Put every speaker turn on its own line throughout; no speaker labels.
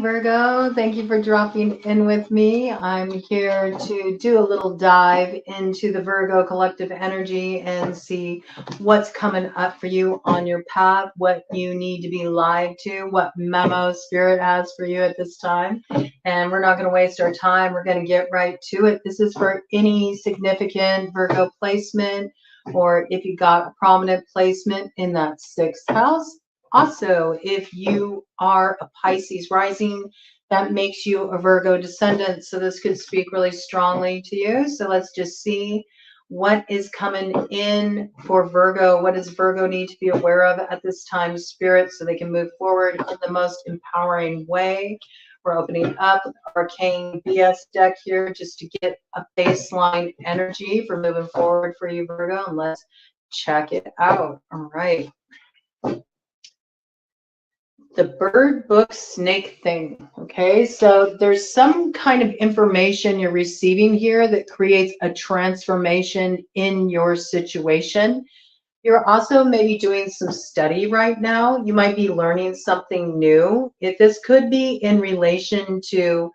Virgo. Thank you for dropping in with me. I'm here to do a little dive into the Virgo collective energy and see what's coming up for you on your path, what you need to be live to, what memo spirit has for you at this time. And we're not going to waste our time. We're going to get right to it. This is for any significant Virgo placement, or if you got a prominent placement in that sixth house. Also, if you are a Pisces rising, that makes you a Virgo descendant. So this could speak really strongly to you. So let's just see what is coming in for Virgo. What does Virgo need to be aware of at this time, Spirit, so they can move forward in the most empowering way? We're opening up Arcane BS deck here just to get a baseline energy for moving forward for you, Virgo. And let's check it out. All right. The bird book snake thing. Okay, so there's some kind of information you're receiving here that creates a transformation in your situation. You're also maybe doing some study right now. You might be learning something new. This could be in relation to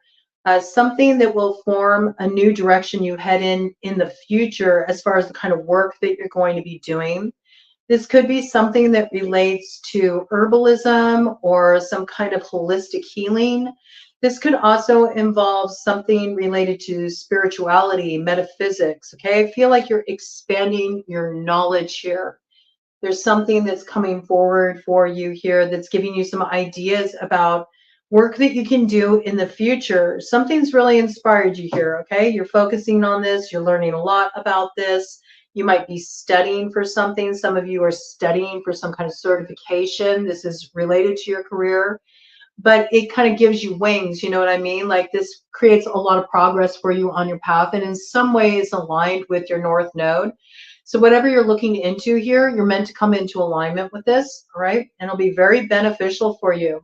something that will form a new direction you head in the future as far as the kind of work that you're going to be doing. This could be something that relates to herbalism or some kind of holistic healing. This could also involve something related to spirituality, metaphysics, okay? I feel like you're expanding your knowledge here. There's something that's coming forward for you here that's giving you some ideas about work that you can do in the future. Something's really inspired you here, okay? You're focusing on this. You're learning a lot about this. You might be studying for something. Some of you are studying for some kind of certification. This is related to your career, but it kind of gives you wings. You know what I mean? Like this creates a lot of progress for you on your path, and in some ways aligned with your North Node. So whatever you're looking into here, you're meant to come into alignment with this, all right? And it'll be very beneficial for you.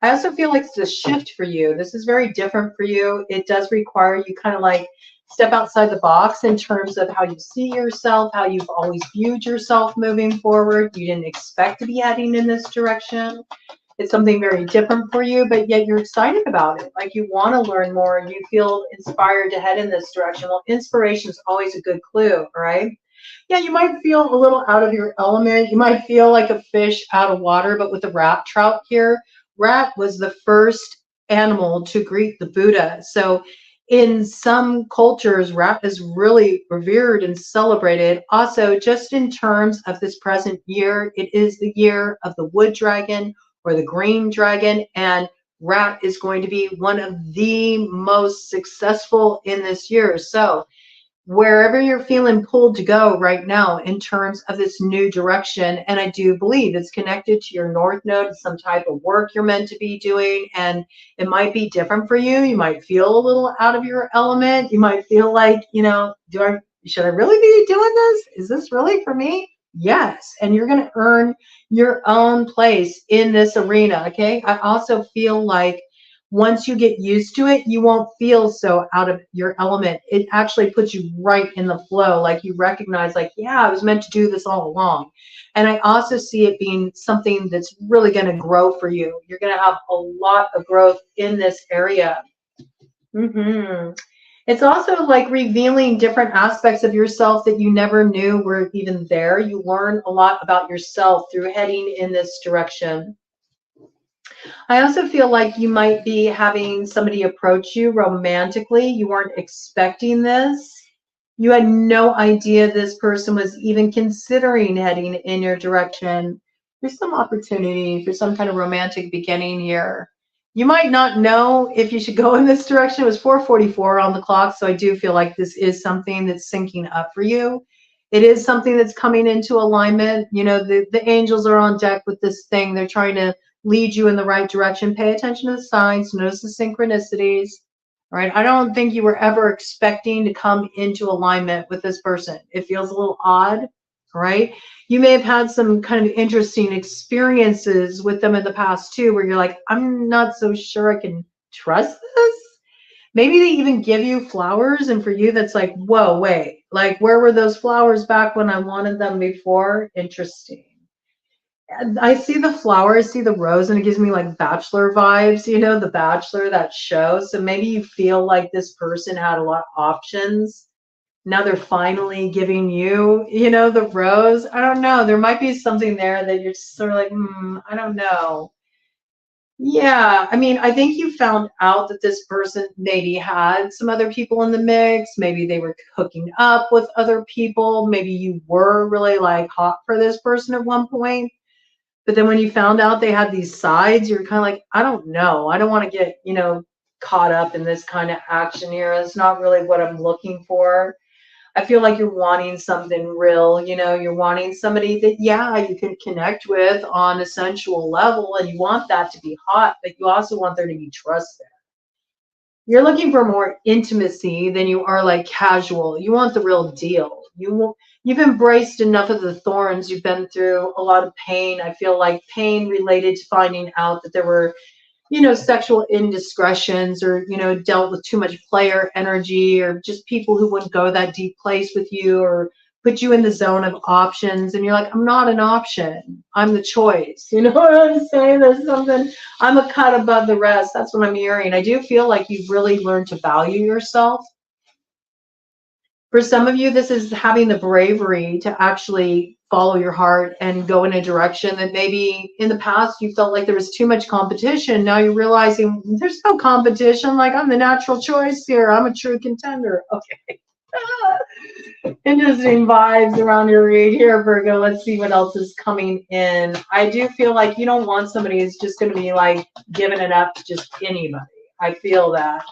I also feel like it's a shift for you. This is very different for you. It does require you kind of like step outside the box in terms of how you see yourself, how you've always viewed yourself moving forward. You didn't expect to be heading in this direction. It's something very different for you, but yet you're excited about it. Like you want to learn more and you feel inspired to head in this direction. Well, inspiration is always a good clue, right? Yeah, you might feel a little out of your element. You might feel like a fish out of water, but with the rat trout here, rat was the first animal to greet the Buddha. So in some cultures, rat is really revered and celebrated. Also, just in terms of this present year, it is the year of the wood dragon or the green dragon, and rat is going to be one of the most successful in this year. So wherever you're feeling pulled to go right now in terms of this new direction, and I do believe it's connected to your North Node, some type of work you're meant to be doing, and it might be different for you. You might feel a little out of your element. You might feel like, you know, should I really be doing this? Is this really for me? Yes, and you're going to earn your own place in this arena, okay? I also feel like once you get used to it, you won't feel so out of your element. It actually puts you right in the flow. Like you recognize, like, yeah, I was meant to do this all along. And I also see it being something that's really going to grow for you. You're going to have a lot of growth in this area. It's also like revealing different aspects of yourself that you never knew were even there. You learn a lot about yourself through heading in this direction. I also feel like you might be having somebody approach you romantically. You weren't expecting this. You had no idea this person was even considering heading in your direction. There's some opportunity for some kind of romantic beginning here. You might not know if you should go in this direction. It was 4:44 on the clock, so I do feel like this is something that's syncing up for you. It is something that's coming into alignment. You know, the angels are on deck with this thing. They're trying to lead you in the right direction. Pay attention to the signs, notice the synchronicities. All right. I don't think you were ever expecting to come into alignment with this person. It feels a little odd, right? You may have had some kind of interesting experiences with them in the past too, where you're like, I'm not so sure I can trust this. Maybe they even give you flowers, and for you, that's like, whoa, wait, like, where were those flowers back when I wanted them before? Interesting. I see the flower, I see the rose, and it gives me like Bachelor vibes, you know, The Bachelor, that show. So maybe you feel like this person had a lot of options. Now they're finally giving you, you know, the rose. I don't know. There might be something there that you're just sort of like, I don't know. Yeah, I mean, I think you found out that this person maybe had some other people in the mix. Maybe they were hooking up with other people. Maybe you were really like hot for this person at one point. But then when you found out they had these sides, you're kind of like, I don't know. I don't want to get, you know, caught up in this kind of action here. It's not really what I'm looking for. I feel like you're wanting something real, you know, you're wanting somebody that, yeah, you can connect with on a sensual level, and you want that to be hot, but you also want there to be trust there. You're looking for more intimacy than you are like casual. You want the real deal. You've embraced enough of the thorns. You've been through a lot of pain. I feel like pain related to finding out that there were, you know, sexual indiscretions, or, you know, dealt with too much player energy, or just people who wouldn't go that deep place with you, or put you in the zone of options. And you're like, I'm not an option. I'm the choice. You know what I'm saying? There's something, I'm a cut above the rest. That's what I'm hearing. I do feel like you've really learned to value yourself. For some of you, this is having the bravery to actually follow your heart and go in a direction that maybe in the past you felt like there was too much competition. Now you're realizing there's no competition. Like, I'm the natural choice here. I'm a true contender. Okay. Interesting vibes around your read here, Virgo. Let's see what else is coming in. I do feel like you don't want somebody who's just going to be like giving it up to just anybody. I feel that.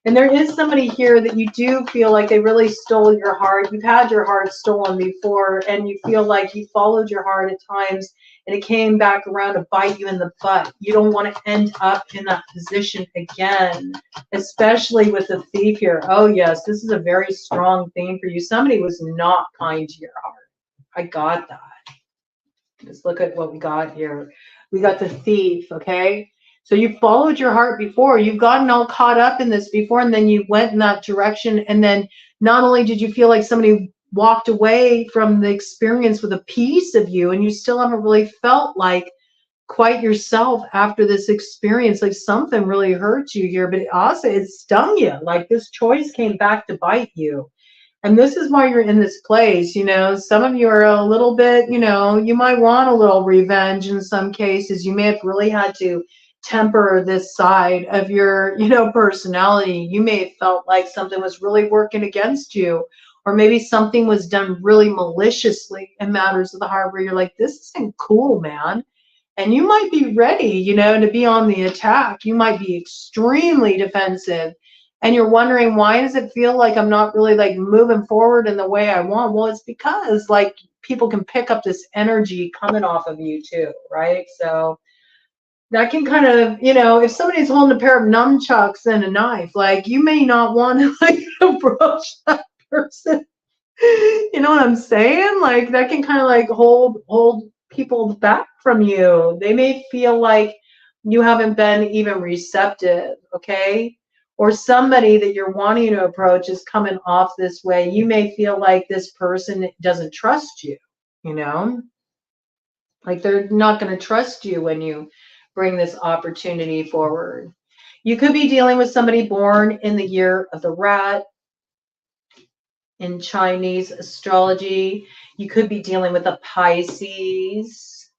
And there is somebody here that you do feel like they really stole your heart. You've had your heart stolen before, and you feel like you followed your heart at times, and it came back around to bite you in the butt. You don't want to end up in that position again, especially with the Thief here. Oh, yes, this is a very strong theme for you. Somebody was not kind to your heart. I got that. Let's look at what we got here. We got the Thief, okay? So you followed your heart before. You've gotten all caught up in this before, and then you went in that direction. And then not only did you feel like somebody walked away from the experience with a piece of you, and you still haven't really felt like quite yourself after this experience. Like, something really hurt you here, but also it stung you. Like, this choice came back to bite you. And this is why you're in this place. You know, some of you are a little bit, you know, you might want a little revenge in some cases. You may have really had to temper this side of your, you know, personality. You may have felt like something was really working against you, or maybe something was done really maliciously in matters of the heart, where you're like, this isn't cool, man. And you might be ready, you know, to be on the attack. You might be extremely defensive, and you're wondering, why does it feel like I'm not really like moving forward in the way I want? Well, it's because like people can pick up this energy coming off of you too, right? So that can kind of, you know, if somebody's holding a pair of nunchucks and a knife, like, you may not want to like approach that person. You know what I'm saying? Like, that can kind of like hold people back from you. They may feel like you haven't been even receptive, okay? Or somebody that you're wanting to approach is coming off this way. You may feel like this person doesn't trust you, you know? Like, they're not going to trust you when you bring this opportunity forward. You could be dealing with somebody born in the year of the rat in Chinese astrology. You could be dealing with a Pisces.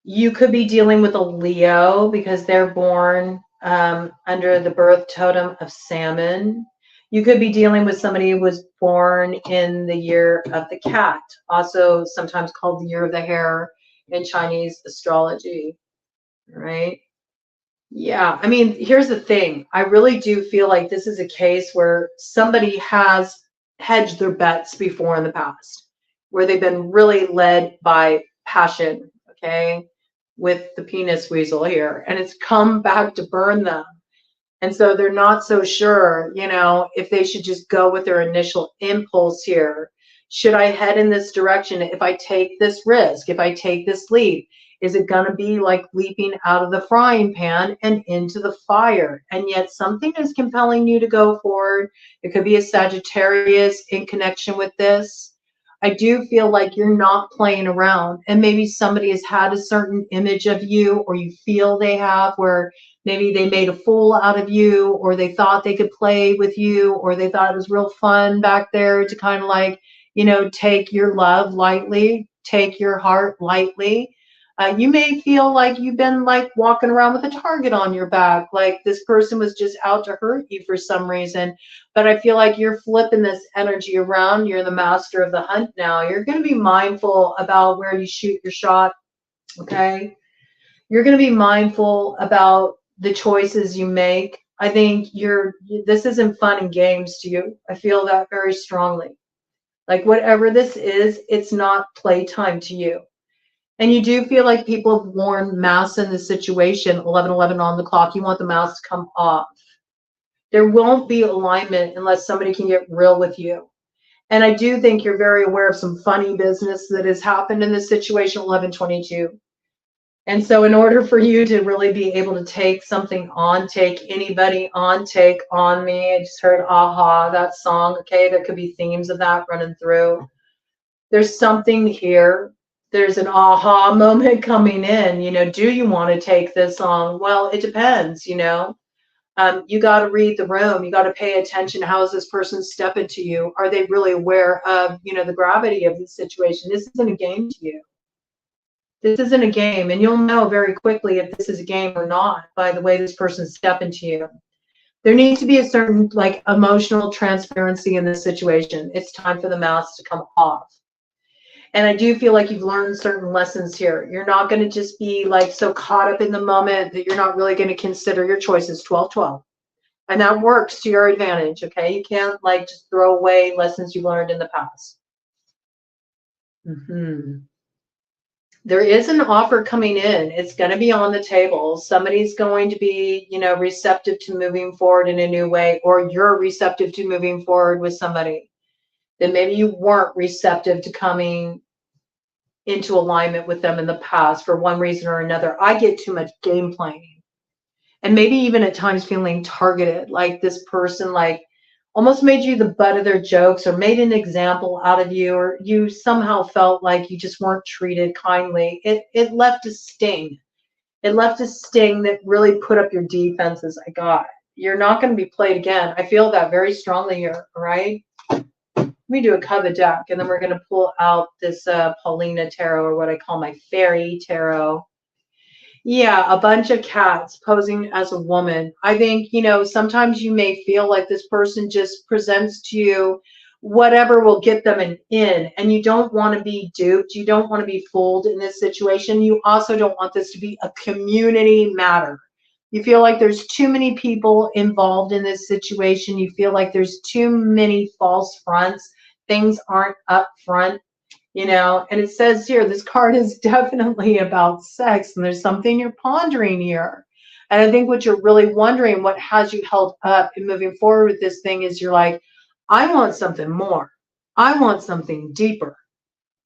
You could be dealing with a Leo because they're born under the birth totem of salmon. You could be dealing with somebody who was born in the year of the cat, also sometimes called the year of the hare in Chinese astrology, right? Yeah, I mean, here's the thing. I really do feel like this is a case where somebody has hedged their bets before in the past, where they've been really led by passion, okay, with the penis weasel here, and it's come back to burn them. And so they're not so sure, you know, if they should just go with their initial impulse here. Should I head in this direction? If I take this risk, if I take this leap, is it going to be like leaping out of the frying pan and into the fire? And yet something is compelling you to go forward. It could be a Sagittarius in connection with this. I do feel like you're not playing around, and maybe somebody has had a certain image of you, or you feel they have, where maybe they made a fool out of you, or they thought they could play with you, or they thought it was real fun back there to kind of like, you know, take your love lightly, take your heart lightly. You may feel like you've been like walking around with a target on your back, like this person was just out to hurt you for some reason. But I feel like you're flipping this energy around. You're the master of the hunt now. You're going to be mindful about where you shoot your shot. Okay. You're going to be mindful about the choices you make. I think this isn't fun and games to you. I feel that very strongly. Like whatever this is, it's not playtime to you. And you do feel like people have worn masks in this situation, 11:11 on the clock. You want the mask to come off. There won't be alignment unless somebody can get real with you. And I do think you're very aware of some funny business that has happened in this situation, 11:22. And so in order for you to really be able to take something on, take anybody on, take on me. I just heard Aha, that song. Okay, there could be themes of that running through. There's something here. There's an aha moment coming in. You know, do you want to take this on? Well, it depends, you know. You got to read the room. You got to pay attention. How is this person stepping to you? Are they really aware of, you know, the gravity of the situation? This isn't a game to you. This isn't a game. And you'll know very quickly if this is a game or not by the way this person's stepping to you. There needs to be a certain like emotional transparency in this situation. It's time for the mask to come off. And I do feel like you've learned certain lessons here. You're not going to just be like so caught up in the moment that you're not really going to consider your choices. 12-12. And that works to your advantage, okay? You can't like just throw away lessons you've learned in the past. There is an offer coming in. It's going to be on the table. Somebody's going to be, you know, receptive to moving forward in a new way, or you're receptive to moving forward with somebody that maybe you weren't receptive to coming into alignment with them in the past for one reason or another. I get too much game playing, and maybe even at times feeling targeted, like this person like almost made you the butt of their jokes or made an example out of you, or you somehow felt like you just weren't treated kindly. It left a sting. It left a sting that really put up your defenses. I got it. You're not going to be played again. I feel that very strongly here, all right? Let me do a cover deck, and then we're going to pull out this Paulina tarot, or what I call my fairy tarot. Yeah, a bunch of cats posing as a woman. I think, you know, sometimes you may feel like this person just presents to you whatever will get them an in, and you don't want to be duped. You don't want to be fooled in this situation. You also don't want this to be a community matter. You feel like there's too many people involved in this situation. You feel like there's too many false fronts. Things aren't up front, you know. And it says here, this card is definitely about sex, and there's something you're pondering here. And I think what you're really wondering, what has you held up in moving forward with this thing, is you're like, I want something more. I want something deeper.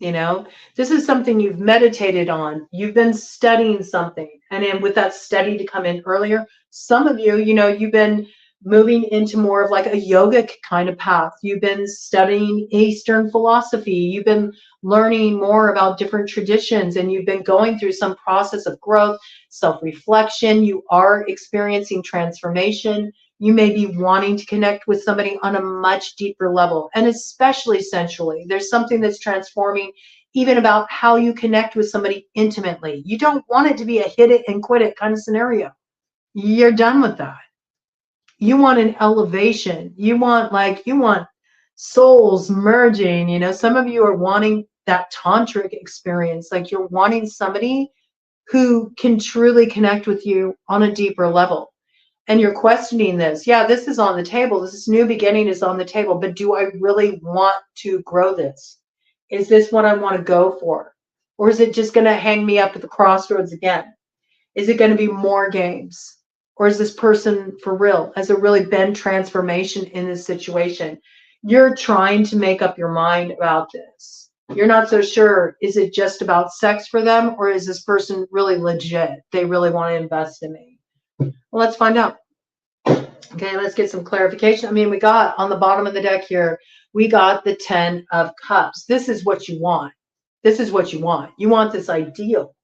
You know, this is something you've meditated on. You've been studying something. And then with that study to come in earlier, some of you, you know, you've been moving into more of like a yogic kind of path. You've been studying Eastern philosophy. You've been learning more about different traditions, and you've been going through some process of growth, self-reflection. You are experiencing transformation. You may be wanting to connect with somebody on a much deeper level, and especially sensually. There's something that's transforming even about how you connect with somebody intimately. You don't want it to be a hit it and quit it kind of scenario. You're done with that. You want an elevation. You want souls merging. You know, some of you are wanting that tantric experience. Like you're wanting somebody who can truly connect with you on a deeper level. And you're questioning this. Yeah, this is on the table. This new beginning is on the table. But do I really want to grow this? Is this what I want to go for? Or is it just going to hang me up at the crossroads again? Is it going to be more games? Or is this person for real? Has there really been transformation in this situation? You're trying to make up your mind about this. You're not so sure. Is it just about sex for them? Or is this person really legit? They really want to invest in me. Well, let's find out. Okay, let's get some clarification. I mean, we got on the bottom of the deck here, we got the 10 of Cups. This is what you want. This is what you want. You want this ideal.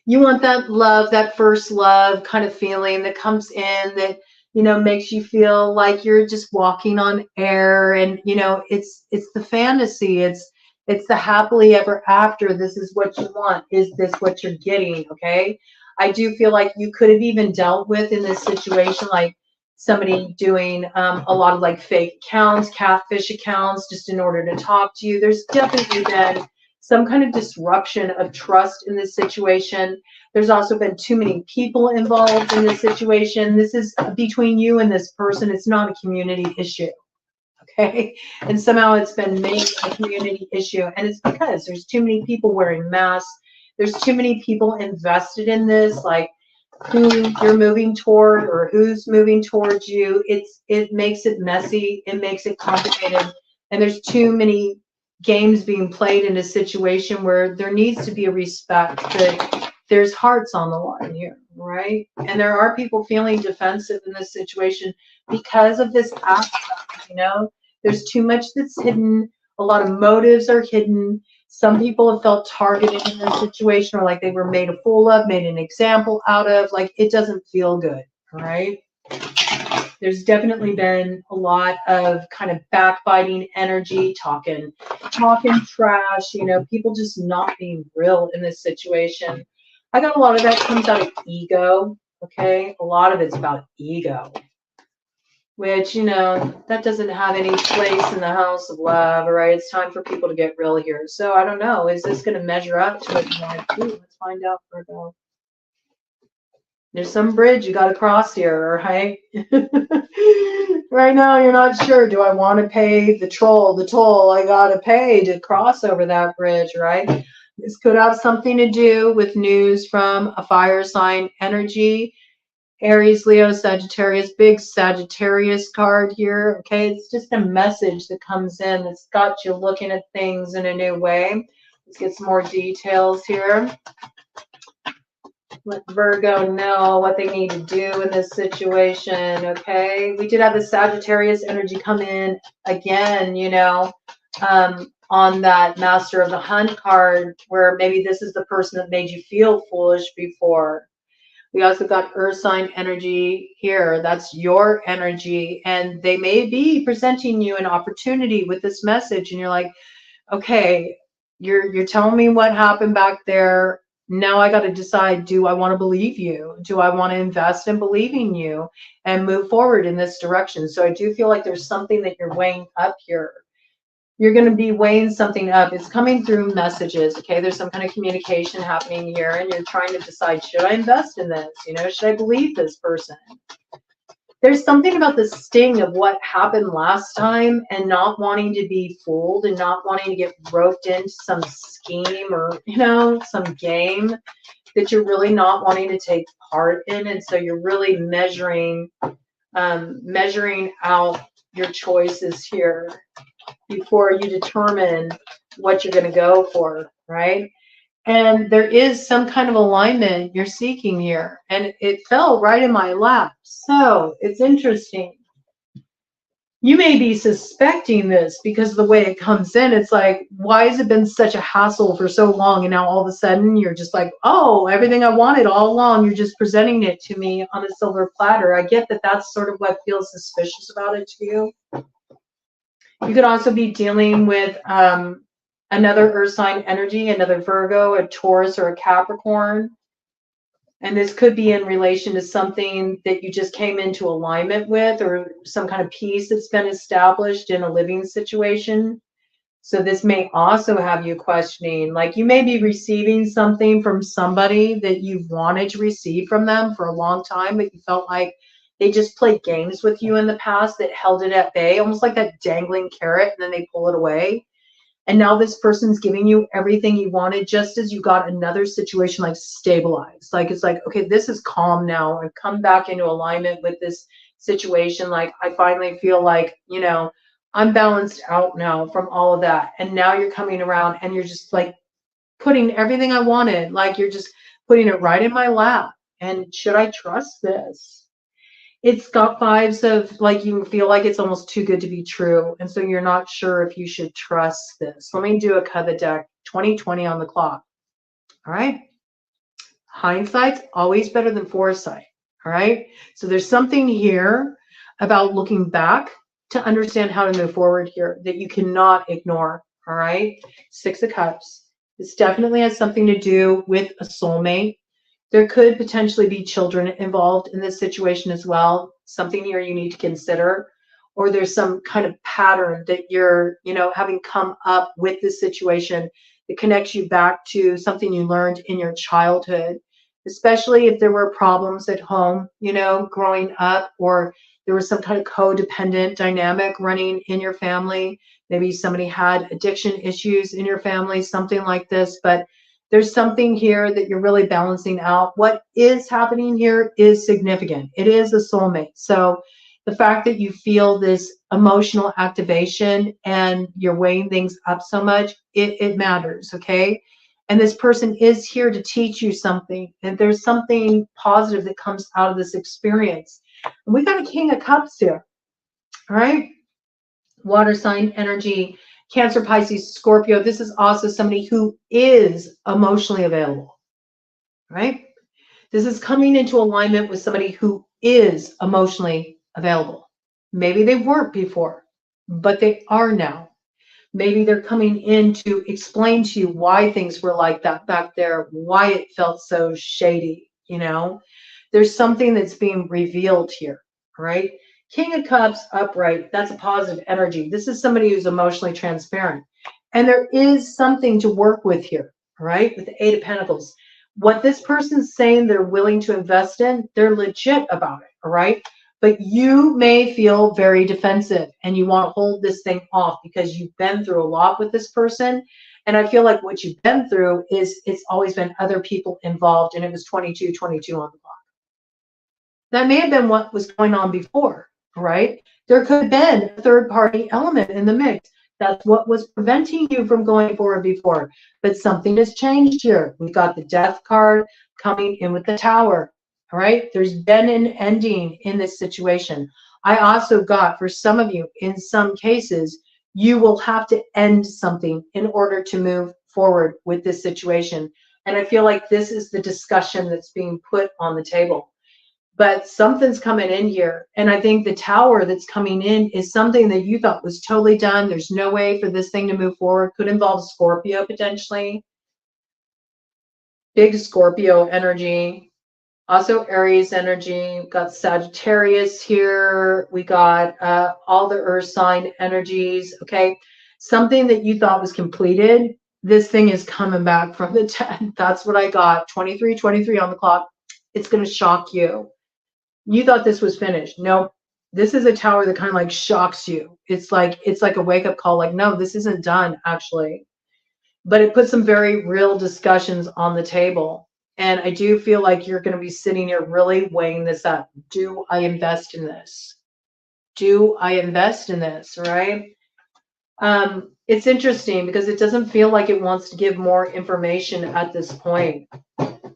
You want that love, that first love kind of feeling that comes in that, you know, makes you feel like you're just walking on air. And, you know, it's the fantasy. It's the happily ever after. This is what you want. Is this what you're getting? Okay. I do feel like you could have even dealt with in this situation, like somebody doing a lot of like fake accounts, catfish accounts, just in order to talk to you. There's definitely been some kind of disruption of trust in this situation. There's also been too many people involved in this situation. This is between you and this person. It's not a community issue. Okay. And somehow it's been made a community issue. And it's because there's too many people wearing masks. There's too many people invested in this, like who you're moving toward or who's moving towards you. It makes it messy. It makes it complicated. And there's too many games being played in a situation where there needs to be a respect that there's hearts on the line here, right? And there are people feeling defensive in this situation because of this aspect, you know? There's too much that's hidden. A lot of motives are hidden. Some people have felt targeted in this situation, or like they were made a fool of, made an example out of. Like, it doesn't feel good, right? There's definitely been a lot of kind of backbiting energy, talking trash, you know, people just not being real in this situation. I got a lot of that comes out of ego, okay? A lot of it's about ego, which, you know, that doesn't have any place in the house of love, all right? It's time for people to get real here. So I don't know. Is this going to measure up to what you want to do? Let's find out, Virgo. There's some bridge you got to cross here, right? Right now, you're not sure. Do I want to pay the toll I got to pay to cross over that bridge, right? This could have something to do with news from a fire sign energy. Aries, Leo, Sagittarius, big Sagittarius card here. Okay, it's just a message that comes in that's got you looking at things in a new way. Let's get some more details here. Let Virgo know what they need to do in this situation, okay? We did have the Sagittarius energy come in again, you know, on that Master of the Hunt card, where maybe this is the person that made you feel foolish before. We also got Earth sign energy here. That's your energy, and they may be presenting you an opportunity with this message, and you're like, okay, you're telling me what happened back there. Now I got to decide, do I want to believe you? Do I want to invest in believing you and move forward in this direction? So I do feel like there's something that you're weighing up here. You're going to be weighing something up. It's coming through messages, okay? There's some kind of communication happening here, and you're trying to decide, should I invest in this? You know, should I believe this person? There's something about the sting of what happened last time and not wanting to be fooled and not wanting to get roped into some scheme or, you know, some game that you're really not wanting to take part in. And so you're really measuring out your choices here before you determine what you're going to go for, right? And there is some kind of alignment you're seeking here. And it fell right in my lap. So it's interesting. You may be suspecting this because of the way it comes in. It's like, why has it been such a hassle for so long? And now all of a sudden you're just like, oh, everything I wanted all along, you're just presenting it to me on a silver platter. I get that that's sort of what feels suspicious about it to you. You could also be dealing with another earth sign energy, another Virgo, a Taurus, or a Capricorn. And this could be in relation to something that you just came into alignment with, or some kind of peace that's been established in a living situation. So this may also have you questioning, like you may be receiving something from somebody that you've wanted to receive from them for a long time, but you felt like they just played games with you in the past that held it at bay, almost like that dangling carrot, and then they pull it away. And now this person's giving you everything you wanted, just as you got another situation like stabilized. Like, it's like, okay, this is calm now. I've come back into alignment with this situation. Like, I finally feel like, you know, I'm balanced out now from all of that. And now you're coming around and you're just like putting everything I wanted, like you're just putting it right in my lap. And should I trust this? It's got vibes of like you feel like it's almost too good to be true. And so you're not sure if you should trust this. Let me do a cut of the deck. 2020 on the clock. All right. Hindsight's always better than foresight. All right. So there's something here about looking back to understand how to move forward here that you cannot ignore. All right. 6 of Cups. This definitely has something to do with a soulmate. There could potentially be children involved in this situation as well. Something here you need to consider. Or there's some kind of pattern that you're, having come up with this situation that connects you back to something you learned in your childhood, especially if there were problems at home, growing up, or there was some kind of codependent dynamic running in your family. Maybe somebody had addiction issues in your family, something like this. But there's something here that you're really balancing out. What is happening here is significant. It is a soulmate. So the fact that you feel this emotional activation and you're weighing things up so much, it matters, okay? And this person is here to teach you something. And there's something positive that comes out of this experience. And we got a King of Cups here, all right? Water sign energy, Cancer, Pisces, Scorpio. This is also somebody who is emotionally available, right? This is coming into alignment with somebody who is emotionally available. Maybe they weren't before, but they are now. Maybe they're coming in to explain to you why things were like that back there, why it felt so shady, There's something that's being revealed here, right? King of Cups upright, that's a positive energy. This is somebody who's emotionally transparent. And there is something to work with here, right? With the 8 of Pentacles. What this person's saying they're willing to invest in, they're legit about it, all right? But you may feel very defensive and you want to hold this thing off because you've been through a lot with this person. And I feel like what you've been through is it's always been other people involved, and it was 22 on the clock. That may have been what was going on before, right? There could have been a third-party element in the mix. That's what was preventing you from going forward before. But something has changed here. We've got the Death card coming in with the Tower, all right? There's been an ending in this situation. I also got, for some of you, in some cases, you will have to end something in order to move forward with this situation. And I feel like this is the discussion that's being put on the table. But something's coming in here. And I think the Tower that's coming in is something that you thought was totally done. There's no way for this thing to move forward. Could involve Scorpio potentially. Big Scorpio energy. Also Aries energy. We've got Sagittarius here. We got all the earth sign energies. Okay. Something that you thought was completed. This thing is coming back from the 10. That's what I got. 23 on the clock. It's going to shock you. You thought this was finished. No, this is a Tower that kind of like shocks you. It's like a wake-up call, like, no, this isn't done, actually. But it puts some very real discussions on the table. And I do feel like you're going to be sitting here really weighing this up. Do I invest in this? Do I invest in this, right? It's interesting because it doesn't feel like it wants to give more information at this point.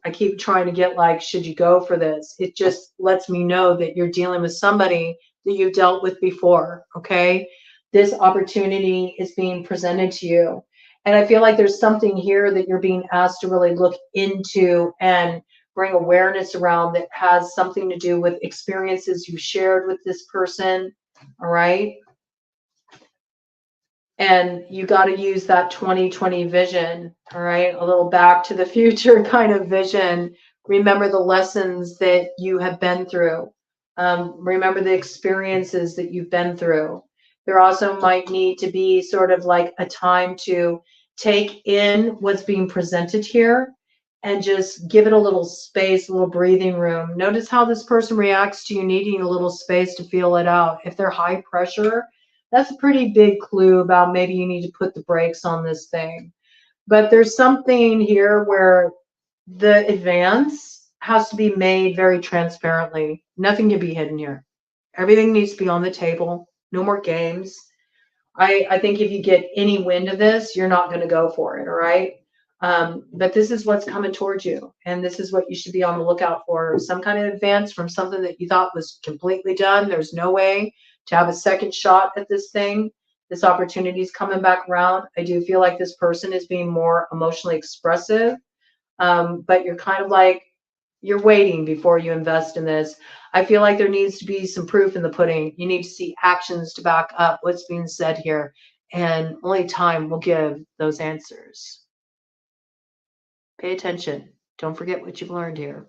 I keep trying to get like, should you go for this? It just lets me know that you're dealing with somebody that you've dealt with before, okay? This opportunity is being presented to you. And I feel like there's something here that you're being asked to really look into and bring awareness around that has something to do with experiences you shared with this person, all right? And you got to use that 2020 vision, all right? A little back to the future kind of vision. Remember the lessons that you have been through. Remember the experiences that you've been through. There also might need to be sort of like a time to take in what's being presented here and just give it a little space, a little breathing room. Notice how this person reacts to you needing a little space to feel it out. If they're high pressure, that's a pretty big clue about maybe you need to put the brakes on this thing. But there's something here where the advance has to be made very transparently. Nothing can be hidden here. Everything needs to be on the table. No more games. I think if you get any wind of this, you're not going to go for it, all right? But this is what's coming towards you. And this is what you should be on the lookout for. Some kind of advance from something that you thought was completely done. There's no way to have a second shot at this thing. This opportunity is coming back around. I do feel like this person is being more emotionally expressive. But you're kind of like, you're waiting before you invest in this. I feel like there needs to be some proof in the pudding. You need to see actions to back up what's being said here. And only time will give those answers. Pay attention. Don't forget what you've learned here.